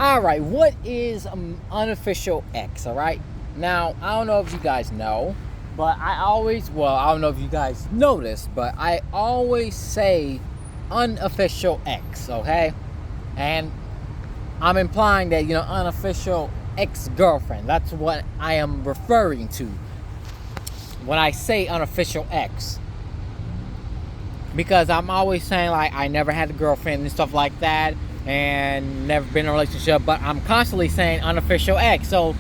Alright, what is unofficial X, alright? Now, I don't know if you guys know, but I don't know if you guys know this, but I always say unofficial X, okay? And I'm implying that, unofficial ex-girlfriend. That's what I am referring to when I say unofficial X. Because I'm always saying, like, I never had a girlfriend and stuff like that, and never been in a relationship, but I'm constantly saying unofficial X. So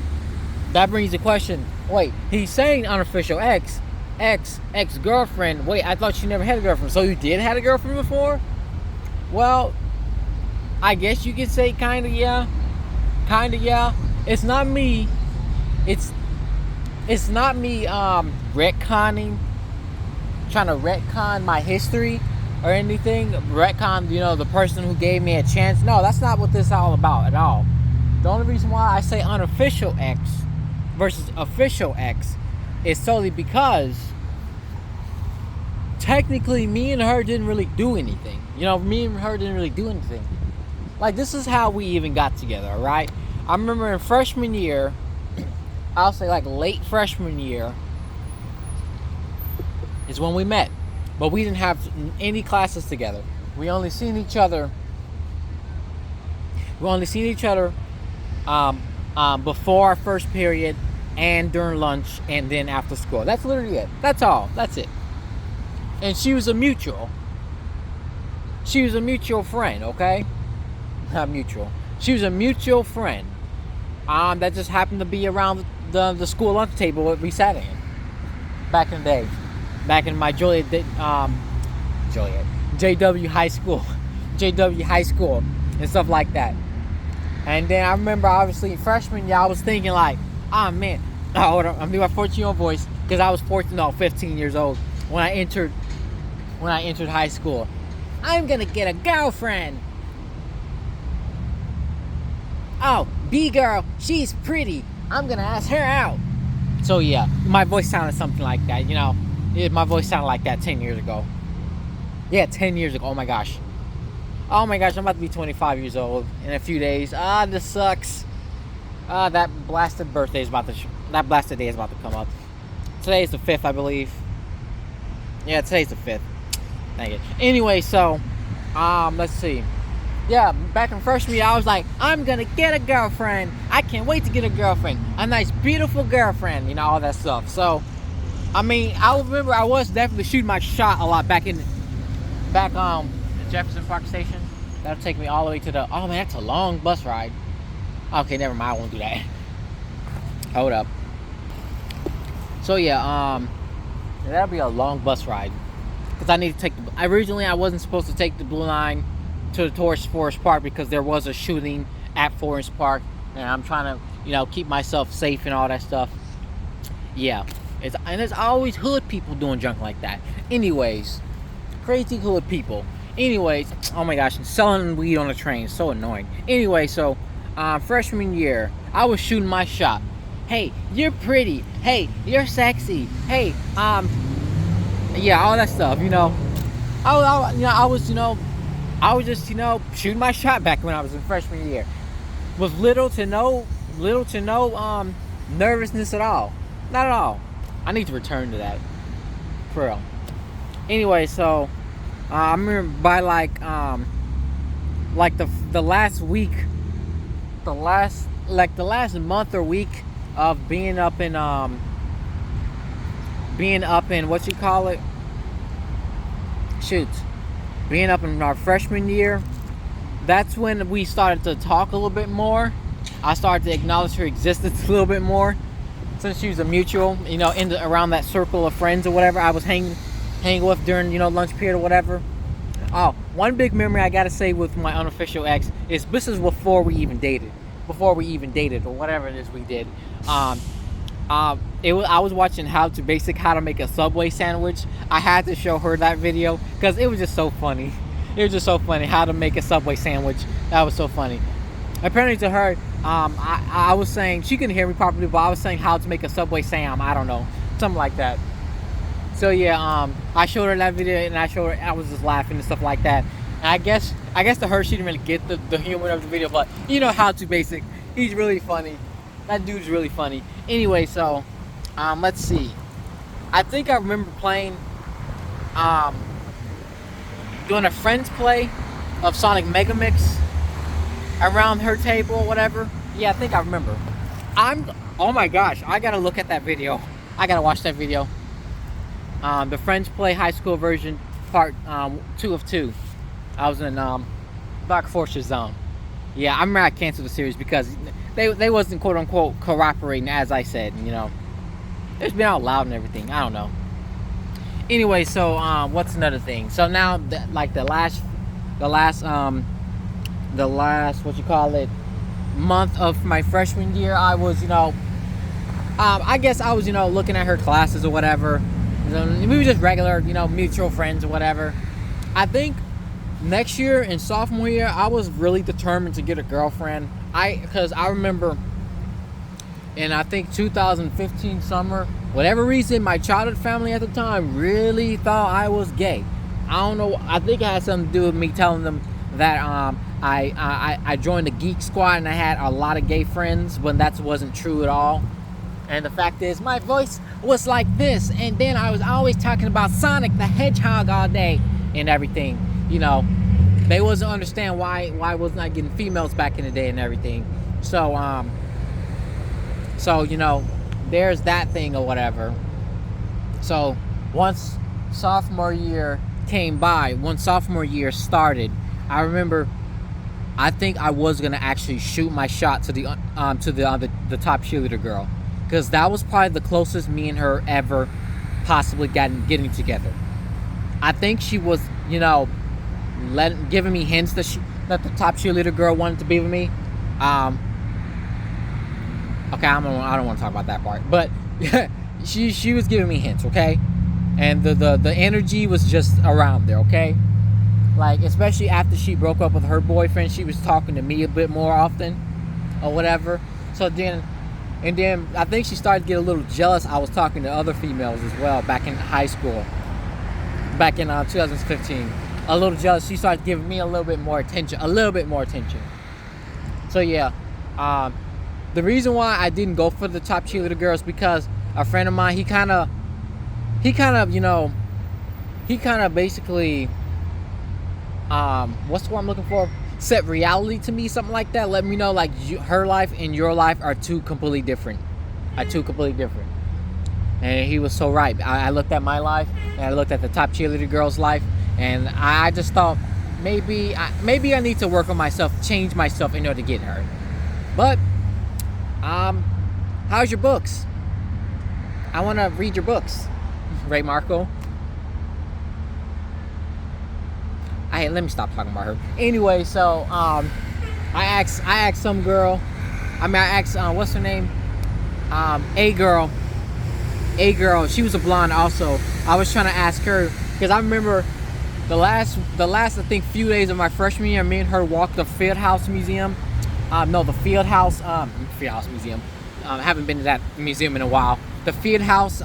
that brings the question, wait, he's saying unofficial ex-girlfriend. Wait, I thought you never had a girlfriend. So you did have a girlfriend before? Well, I guess you could say kinda yeah. It's not me. It's not me retconning, trying to retcon my history or anything. Retcon, the person who gave me a chance. No, that's not what this is all about at all. The only reason why I say unofficial X versus official X is solely because technically me and her didn't really do anything. Like, this is how we even got together, alright? I remember in freshman year, I'll say like late freshman year, is when we met. But we didn't have any classes together. We only seen each other before our first period and during lunch and then after school. That's literally it. That's all. That's it. And she was a mutual. She was a mutual friend, okay? Not mutual. She was a mutual friend. That just happened to be around the school lunch table that we sat in back in the day. Back in my JW High School. JW High School and stuff like that. And then I remember, obviously, freshman year, I was thinking like, man. Hold on, I'm doing my 14-year-old voice because I was 15 years old when I entered high school. I'm gonna get a girlfriend. Oh, B girl, she's pretty. I'm gonna ask her out. So yeah, my voice sounded something like that, my voice sounded like that 10 years ago. Yeah, 10 years ago. Oh my gosh, I'm about to be 25 years old in a few days. This sucks. That blasted day is about to come up. Today is the 5th, I believe. Yeah, today's the 5th. Dang it. Anyway, so, let's see. Yeah, back in freshman year, I was like, I'm gonna get a girlfriend. I can't wait to get a girlfriend. A nice, beautiful girlfriend, all that stuff. So, I remember I was definitely shooting my shot a lot back the Jefferson Park Station. That'll take me all the way to oh man, that's a long bus ride. Okay, never mind, I won't do that. Hold up. So yeah, that'll be a long bus ride. Because I need to take originally I wasn't supposed to take the Blue Line towards Forest Park because there was a shooting at Forest Park. And I'm trying to, keep myself safe and all that stuff. Yeah. And there's always hood people doing junk like that. Anyways, crazy hood people. Anyways, oh my gosh, and selling weed on the train, so annoying. Anyway, so freshman year, I was shooting my shot. Hey, you're pretty. Hey, you're sexy. Hey, yeah, all that stuff. I was just shooting my shot back when I was in freshman year, with little to no nervousness at all. Not at all. I need to return to that, for real. Anyway, so I remember by the last week, the last month or week of being up in what you call it? Being up in our freshman year, that's when we started to talk a little bit more. I started to acknowledge her existence a little bit more, since she was a mutual, around that circle of friends or whatever I was hanging with during, lunch period or whatever. Oh, one big memory I gotta say with my unofficial ex is this is before we even dated or whatever it is we did. I was watching how to make a Subway sandwich. I had to show her that video because it was just so funny. It was just so funny how to make a Subway sandwich. That was so funny. Apparently to her, I was saying, she couldn't hear me properly, but I was saying how to make a Subway Sam. I don't know, something like that. So yeah, I showed her that video and I was just laughing and stuff like that. And I guess the her she didn't really get the humor of the video, but you know how to basic. He's really funny. That dude's really funny. Anyway, so let's see. I think I remember playing doing a friend's play of Sonic Mega Mix around her table or whatever. Yeah, I think I remember. Oh my gosh, I gotta look at that video. I gotta watch that video. The Friends Play high school version, part 2 of 2. I was in Dark Forces Zone. Yeah, I remember I canceled the series because they wasn't quote unquote cooperating, as I said. You know, it's been out loud and everything. I don't know. Anyway, so what's another thing? So now, like the last what you call it, month of my freshman year, I was, you know, I guess I was, you know, looking at her classes or whatever. We were just regular, you know, mutual friends or whatever. I think next year in sophomore year, I was really determined to get a girlfriend. Because I remember in, I think 2015 summer, whatever reason, my childhood family at the time really thought I was gay. I don't know. I think it had something to do with me telling them that I joined the geek squad and I had a lot of gay friends, when that wasn't true at all. And the fact is, my voice was like this, and then I was always talking about Sonic the Hedgehog all day and everything. You know, they wasn't understand why wasn't I getting females back in the day and everything. So so you know, there's that thing or whatever. So once sophomore year came by, once sophomore year started, I remember I think I was gonna actually shoot my shot to the top cheerleader girl, because that was probably the closest me and her ever possibly getting together. I think she was, you know, giving me hints that the top cheerleader girl wanted to be with me. Okay, I don't want to talk about that part, but she was giving me hints, okay, and the energy was just around there, okay. Like, especially after she broke up with her boyfriend, she was talking to me a bit more often, or whatever. So then I think she started to get a little jealous. I was talking to other females as well back in high school, back in 2015. A little jealous. She started giving me a little bit more attention. So yeah, the reason why I didn't go for the top cheerleader girl is because a friend of mine, he kind of basically, what's the word I'm looking for? Set reality to me, something like that. Let me know, like, her life and your life are two completely different. And he was so right. I looked at my life and I looked at the top cheerleader girl's life, and I just thought maybe I need to work on myself, change myself in order to get her. But how's your books? I want to read your books, Ray Marco. Let me stop talking about her. Anyway, so I asked some girl. I asked what's her name? A girl. She was a blonde also. I was trying to ask her because I remember the last I think few days of my freshman year, me and her walked the Fieldhouse Museum. The Fieldhouse Museum. I haven't been to that museum in a while. The Fieldhouse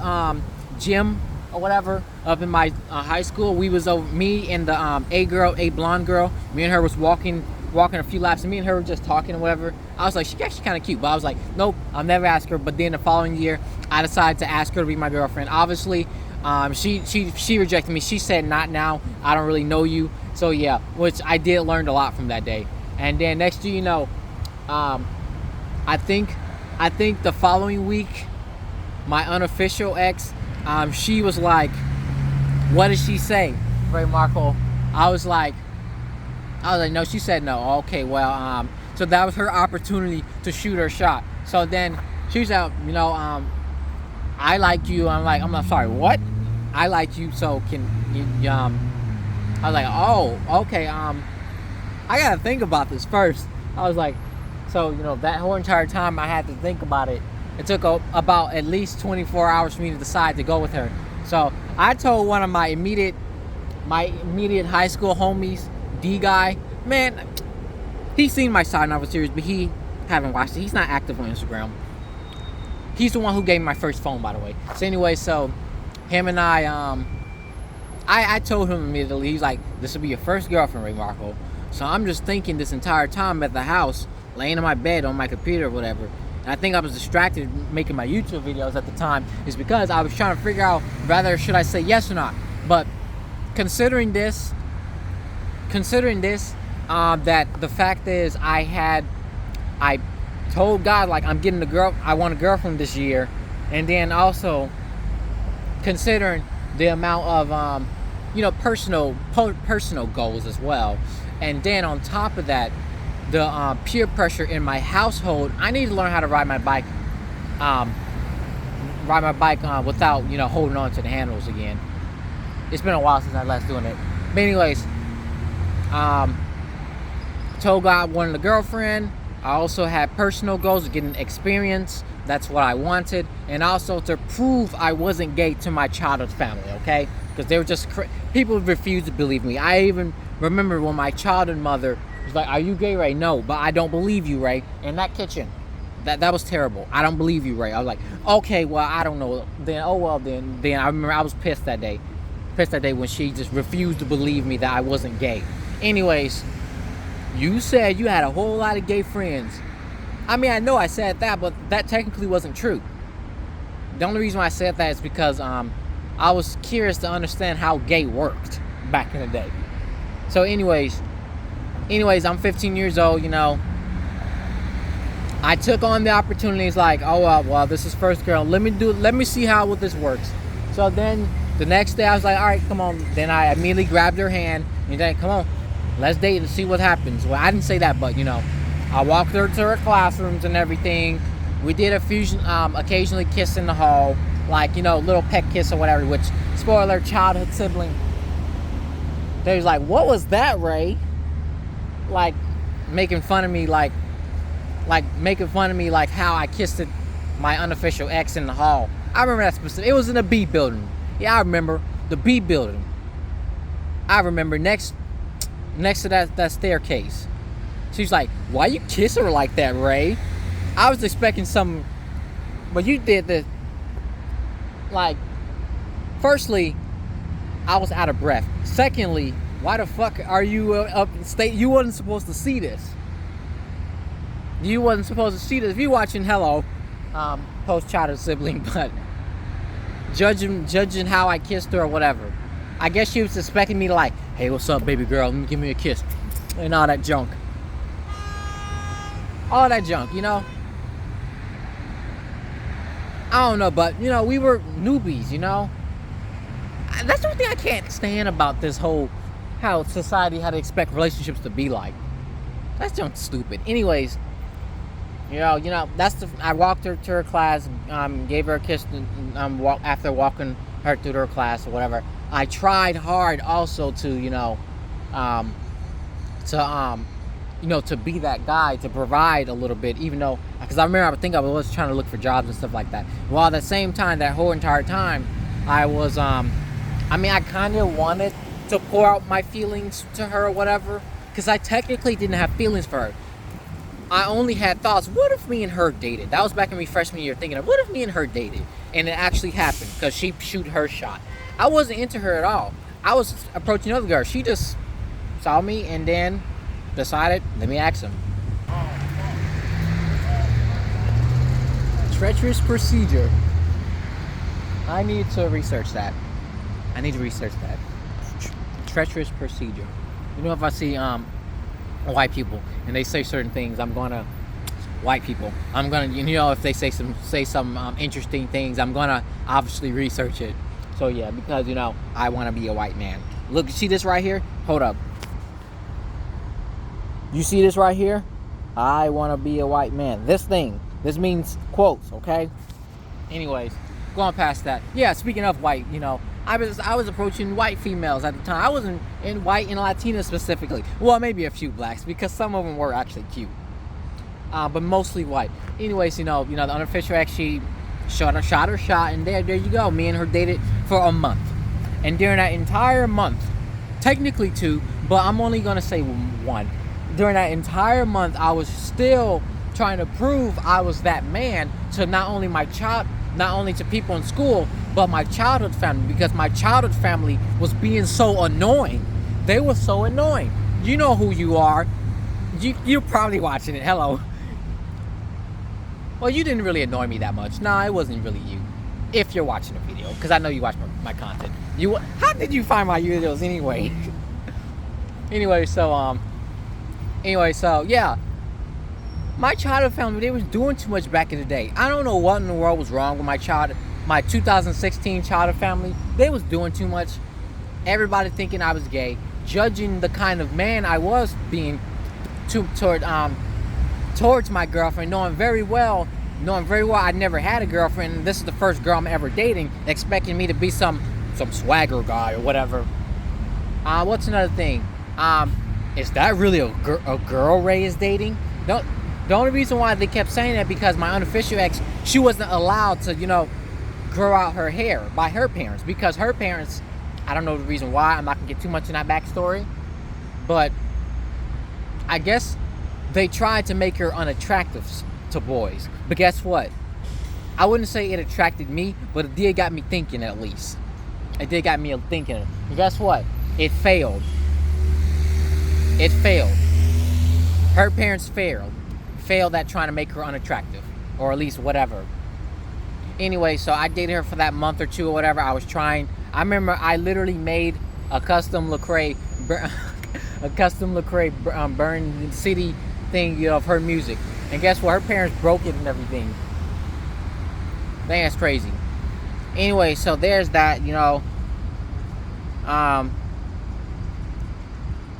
gym or whatever up in my high school. We was over, me and the a blonde girl. Me and her was walking a few laps, and me and her were just talking or whatever. I was like, she's actually kind of cute, but I was like, nope, I'll never ask her. But then the following year, I decided to ask her to be my girlfriend. Obviously, she rejected me. She said, not now. I don't really know you. So yeah, which I did learn a lot from that day. And then next thing you know, I think the following week, my unofficial ex, she was like, what did she say, Ray Marco? I was like, no, she said no. Okay, well, so that was her opportunity to shoot her shot. So then she was out, you know, I like you. I'm not sorry, what? I like you, so can you, I was like, oh, okay, I gotta think about this first. I was like, so, you know, that whole entire time I had to think about it. It took about at least 24 hours for me to decide to go with her. So I told one of my immediate high school homies, D guy, man, he's seen my side novel series, but he haven't watched it. He's not active on Instagram. He's the one who gave me my first phone, by the way. So anyway, so him and I I told him immediately. He's like, this will be your first girlfriend, Ray Marco. So I'm just thinking this entire time at the house, laying in my bed on my computer or whatever. And I think I was distracted making my YouTube videos at the time, is because I was trying to figure out whether should I say yes or not. But considering this, that the fact is I told God, like, I'm getting I want a girlfriend this year, and then also considering the amount of personal goals as well, and then on top of that, the peer pressure in my household. I need to learn how to ride my bike without holding on to the handles again. It's been a while since I last doing it. But anyways, told God I wanted a girlfriend. I also had personal goals of getting experience. That's what I wanted. And also to prove I wasn't gay to my childhood family, okay? Because they were just, people refused to believe me. I even remember when my childhood mother was like, are you gay, Ray? No, but I don't believe you, Ray. In that kitchen. That was terrible. I don't believe you, Ray. I was like, okay, well, I don't know. Then, oh, well, then I remember I was pissed that day. When she just refused to believe me that I wasn't gay. Anyways, you said you had a whole lot of gay friends. I mean, I know I said that, but that technically wasn't true. The only reason why I said that is because I was curious to understand how gay worked back in the day. So anyways, I'm 15 years old, I took on the opportunities like, oh, well, this is first girl. Let me see how this works. So then the next day I was like, all right, come on. Then I immediately grabbed her hand and said, come on, let's date and see what happens. Well, I didn't say that, but I walked her to her classrooms and everything. We did a fusion, occasionally kiss in the hall, like, little peck kiss or whatever, which, spoiler, childhood sibling. They was like, what was that, Ray? Like, making fun of me, like how I kissed my unofficial ex in the hall. I remember that specific. It was in the B building. Yeah, I remember the B building. I remember next to that staircase. She's like, why you kiss her like that, Ray? I was expecting something, but you did this. Like, firstly, I was out of breath. Secondly, why the fuck are you up in state? You wasn't supposed to see this. You wasn't supposed to see this. If you watching, hello, post-childhood sibling, but judging how I kissed her or whatever. I guess she was expecting me to like, hey, what's up, baby girl? Give me a kiss. And all that junk. I don't know, but, we were newbies, That's the one thing I can't stand about this whole, how society had to expect relationships to be like. That's junk stupid. Anyways, I walked her to her class, gave her a kiss, after walking her through her class or whatever. I tried hard also to, to be that guy, to provide a little bit, even though, because I was trying to look for jobs and stuff like that. While at the same time, that whole entire time, I was, I kind of wanted to pour out my feelings to her or whatever, because I technically didn't have feelings for her. I only had thoughts, what if me and her dated? That was back in my freshman year, thinking of, what if me and her dated? And it actually happened, because she shoot her shot. I wasn't into her at all. I was approaching other girls. She just saw me and then decided, let me ask him. Treacherous procedure. I need to research that. Treacherous procedure. If I see white people and they say certain things, if they say some interesting things, I'm gonna obviously research it. So yeah, because I want to be a white man. Look, see this right here? Hold up. You see this right here? I want to be a white man. This means quotes, okay? Anyways, going past that. Yeah, speaking of white, I was approaching white females at the time. I wasn't in white and Latina specifically. Well, maybe a few blacks, because some of them were actually cute. But mostly white. Anyways, the unofficial actually shot her shot, and there you go. Me and her dated for a month. And during that entire month, technically 2, but I'm only gonna say 1. During that entire month, I was still trying to prove I was that man to not only my not only to people in school, but my childhood family, because my childhood family was being so annoying. They were so annoying. You know who you are. You're probably watching it. Hello. Well, you didn't really annoy me that much. Nah, it wasn't really you. If you're watching the video, because I know you watch my content. How did you find my videos anyway? Anyway, so yeah. My childhood family, they was doing too much back in the day. I don't know what in the world was wrong with my 2016 childhood family. They was doing too much. Everybody thinking I was gay, judging the kind of man I was being towards my girlfriend, knowing very well I never had a girlfriend, and this is the first girl I'm ever dating, expecting me to be some swagger guy or whatever. What's another thing? Is that really a girl Ray is dating? No. The only reason why they kept saying that because my unofficial ex, she wasn't allowed to, grow out her hair by her parents, because her parents, I don't know the reason why. I'm not gonna get too much in that backstory, but I guess they tried to make her unattractive to boys. But guess what? I wouldn't say it attracted me, but it did got me thinking at least. It did got me thinking. And guess what? It failed. It failed. Her parents failed at trying to make her unattractive, or at least whatever. Anyway, so I dated her for that month or two or whatever. I was trying. I remember I literally made a custom Lecrae Burn City thing, of her music. And guess what? Her parents broke it and everything. Dang, that's crazy. Anyway, so there's that.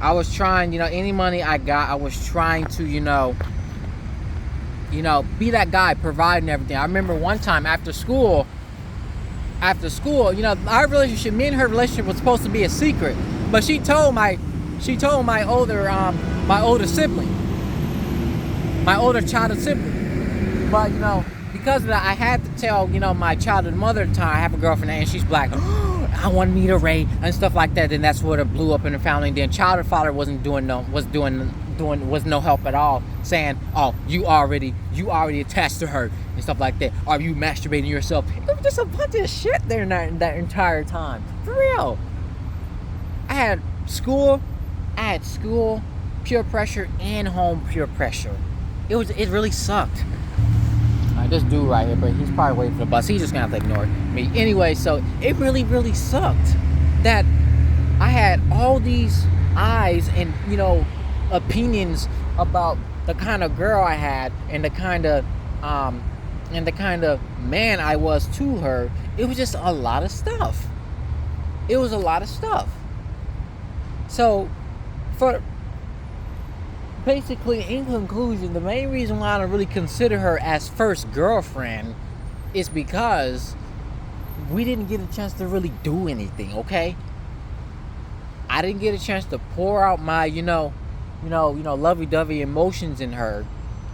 I was trying. Any money I got, I was trying to, be that guy, providing everything. I remember one time after school, our relationship, me and her relationship was supposed to be a secret, but she told my older sibling, my older childhood sibling. But because of that, I had to tell my childhood mother at the time I have a girlfriend and she's black. I want to meet a Ray and stuff like that. Then that's what it blew up in the family. And then childhood father was no help at all, saying, "Oh, you already attached to her and stuff like that. Are you masturbating yourself?" It was just a bunch of shit there that entire time. For real. I had school, peer pressure, and home peer pressure. It really sucked. This dude right here, but he's probably waiting for the bus. He's just gonna have to ignore me. Anyway, so it really, really sucked that I had all these eyes and opinions about the kind of girl I had and the kind of man I was to her. It was just a lot of stuff. So, basically, in conclusion, the main reason why I don't really consider her as first girlfriend is because we didn't get a chance to really do anything, okay? I didn't get a chance to pour out my, lovey-dovey emotions in her.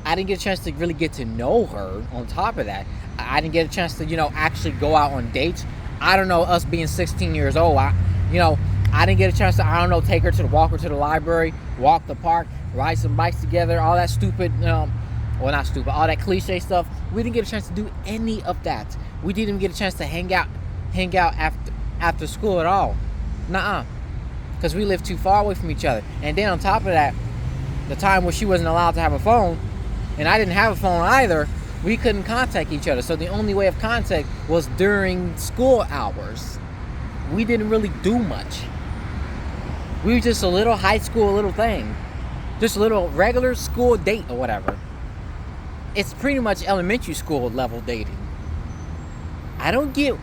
I didn't get a chance to really get to know her. On top of that, I didn't get a chance to, actually go out on dates. I don't know, us being 16 years old, I didn't get a chance to, take her to walk her to the library, walk the park, ride some bikes together, all that stupid, all that cliche stuff. We didn't get a chance to do any of that. We didn't even get a chance to hang out after school at all. Nuh-uh. Because we lived too far away from each other. And then on top of that, the time where she wasn't allowed to have a phone, and I didn't have a phone either, we couldn't contact each other. So the only way of contact was during school hours. We didn't really do much. We were just a little high school little thing. Just a little regular school date or whatever. It's pretty much elementary school level dating. I don't get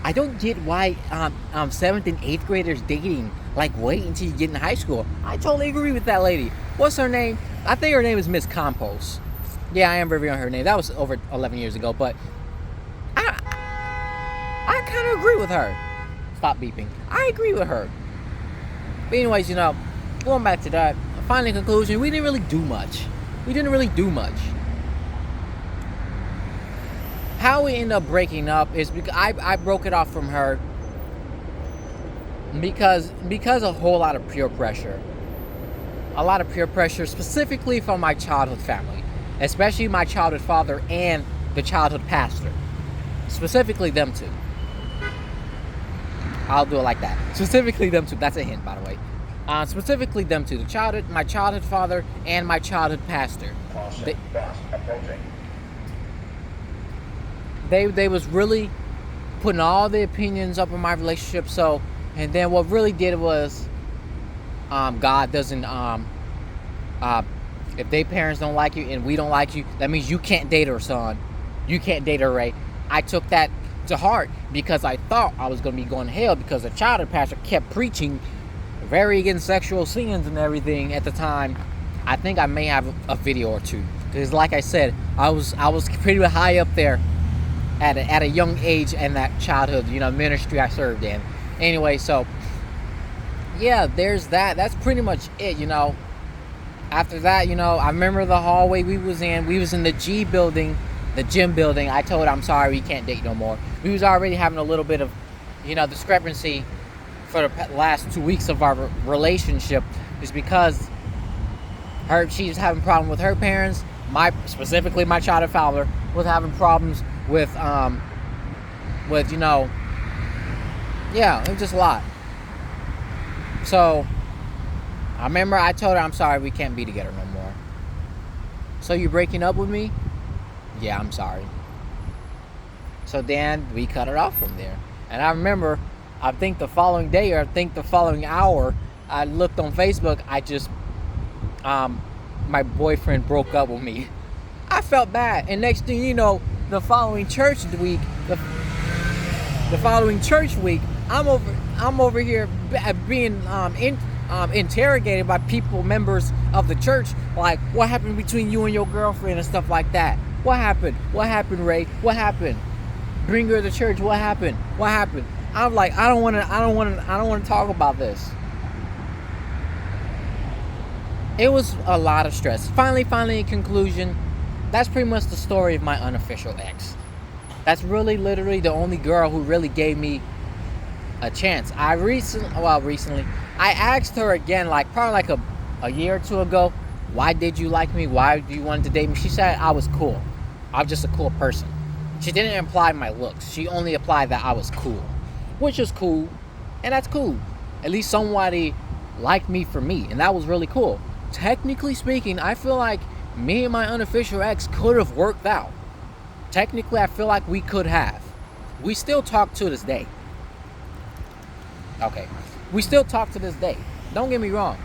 why 7th and 8th graders dating, wait until you get in high school. I totally agree with that lady. What's her name? I think her name is Miss Compost. Yeah, I am reviewing her name. That was over 11 years ago, but I kind of agree with her. Stop beeping. I agree with her. But anyways, going back to that, final conclusion, we didn't really do much. How we end up breaking up is because I broke it off from her because a whole lot of peer pressure. A lot of peer pressure, specifically from my childhood family, especially my childhood father and the childhood pastor. Specifically them two. I'll do it like that. Specifically them two. That's a hint, by the way. Specifically them two. My childhood father and my childhood pastor. They was really putting all the opinions up in my relationship. So, and then what really did was, God doesn't, if they parents don't like you and we don't like you, that means you can't date her, son. You can't date her, Ray. I took that to heart because I thought I was going to be going to hell because the childhood pastor kept preaching very against sexual sins and everything at the time. I think I may have a video or two because, like I said, I was pretty high up there at a young age in that childhood, ministry I served in. Anyway, so yeah, there's that. That's pretty much it, After that, I remember the hallway we was in the G building, the gym building. I told her, I'm sorry, we can't date no more. We was already having a little bit of, discrepancy for the last 2 weeks of our relationship, is because she was having a problem with her parents. Specifically my childhood father was having problems with it was just a lot. So I remember I told her, I'm sorry, we can't be together no more. So you breaking up with me? Yeah, I'm sorry. So then we cut it off from there. And I remember, I think the following day or the following hour, I looked on Facebook. My boyfriend broke up with me. I felt bad. And next thing you know, the following church week, I'm over here being interrogated by members of the church, like, what happened between you and your girlfriend and stuff like that. What happened, Ray? What happened? Bring her to church. What happened? I'm like, I don't want to talk about this. It was a lot of stress. Finally, in conclusion, that's pretty much the story of my unofficial ex. That's really literally the only girl who really gave me a chance. I recently, I asked her again, probably a year or two ago, why did you like me? Why do you want to date me? She said I was cool. I'm just a cool person. She didn't imply my looks. She only implied that I was cool, which is cool, and that's cool. At least somebody liked me for me, and that was really cool. Technically speaking, I feel like me and my unofficial ex could have worked out. Technically, I feel like we could have. We still talk to this day. Okay. We still talk to this day. Don't get me wrong.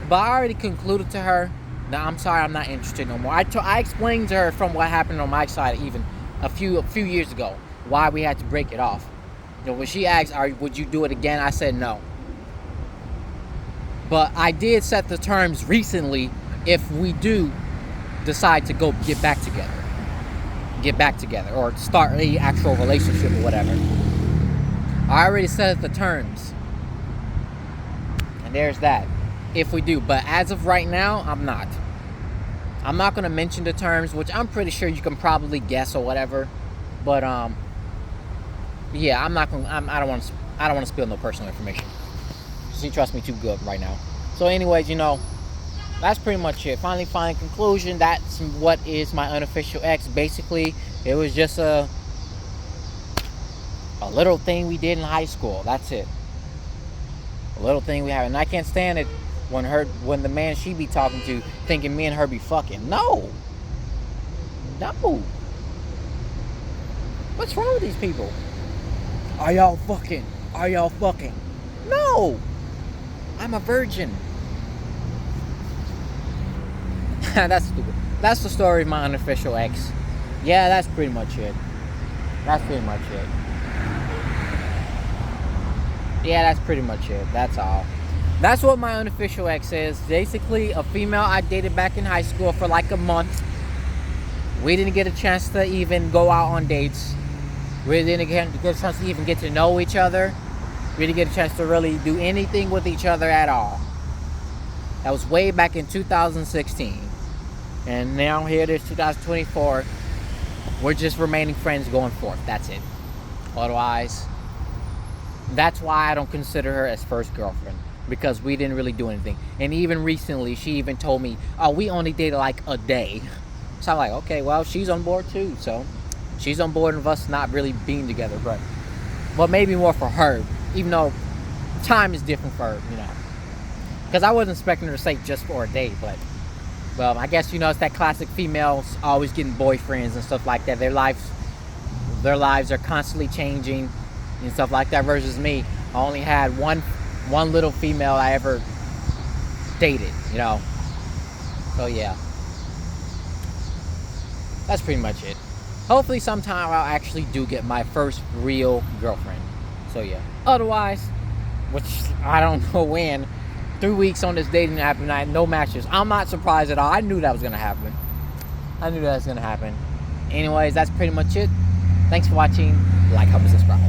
But I already concluded to her, no, I'm sorry, I'm not interested no more. I explained to her from what happened on my side even a few years ago, why we had to break it off. When she asked, would you do it again? I said no. But I did set the terms recently if we do decide to get back together or start a actual relationship or whatever. I already set the terms. And there's that. If we do. But as of right now, I'm not. I'm not going to mention the terms, which I'm pretty sure you can probably guess or whatever. But yeah, I'm not going to I don't want to spill no personal information. She trusts me too good right now. So anyways, that's pretty much it. Finally, conclusion. That's what is my unofficial ex. Basically, it was just a little thing we did in high school. That's it. A little thing we have, and I can't stand it when the man she be talking to thinking me and her be fucking. No. What's wrong with these people? Are y'all fucking? No. I'm a virgin. That's stupid. That's the story of my unofficial ex. Yeah, that's pretty much it. Yeah, that's pretty much it. That's all. That's what my unofficial ex is. Basically, a female I dated back in high school for like a month. We didn't get a chance to even go out on dates. We didn't get a chance to even get to know each other. We didn't get a chance to really do anything with each other at all. That was way back in 2016. And now here it is, 2024. We're just remaining friends going forth. That's it. Otherwise, that's why I don't consider her as first girlfriend. Because we didn't really do anything. And even recently, she even told me, oh, we only dated like a day. So I'm like, okay, well, she's on board too. So she's on board with us not really being together, but maybe more for her, even though time is different for her, you know. Because I wasn't expecting her to say just for a date, but well, I guess, you know, it's that classic females always getting boyfriends and stuff like that. Their lives are constantly changing and stuff like that. Versus me, I only had one little female I ever dated, you know. So yeah, that's pretty much it. Hopefully sometime I'll actually do get my first real girlfriend. So yeah. Otherwise, which I don't know when, 3 weeks on this dating app and I had no matches. I'm not surprised at all. I knew that was gonna happen. Anyways, that's pretty much it. Thanks for watching. Like, comment, subscribe.